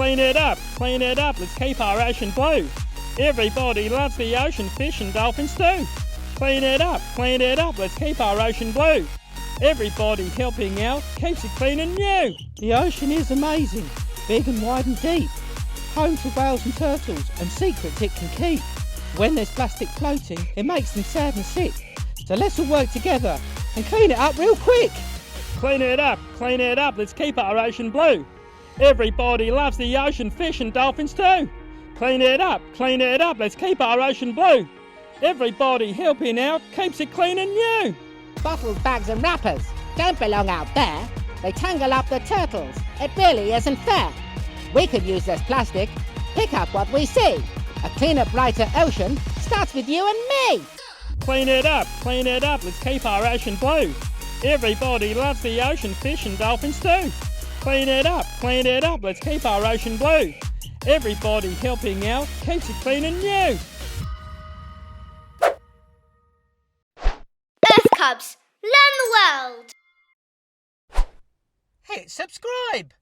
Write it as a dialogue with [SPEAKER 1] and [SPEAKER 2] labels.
[SPEAKER 1] Clean it up, let's keep our ocean blue. Everybody loves the ocean, fish and dolphins too. Clean it up, let's keep our ocean blue. Everybody helping out keeps it clean and new.
[SPEAKER 2] The ocean is amazing, big and wide and deep. Home to whales and turtles and secrets it can keep. When there's plastic floating, it makes them sad and sick. So let's all work together and clean it up real quick.
[SPEAKER 1] Clean it up, let's keep our ocean blue. Everybody loves the ocean, fish and dolphins too. Clean it up, let's keep our ocean blue. Everybody helping out keeps it clean and new.
[SPEAKER 3] Bottles, bags and wrappers don't belong out there. They tangle up the turtles. It really isn't fair. We could use less plastic, pick up what we see. A cleaner, brighter ocean starts with you and me.
[SPEAKER 1] Clean it up, let's keep our ocean blue. Everybody loves the ocean, fish and dolphins too. Clean it up, let's keep our ocean blue. Everybody helping out keeps it clean and new.
[SPEAKER 4] Earth Cubs, learn the world!
[SPEAKER 2] Hit subscribe.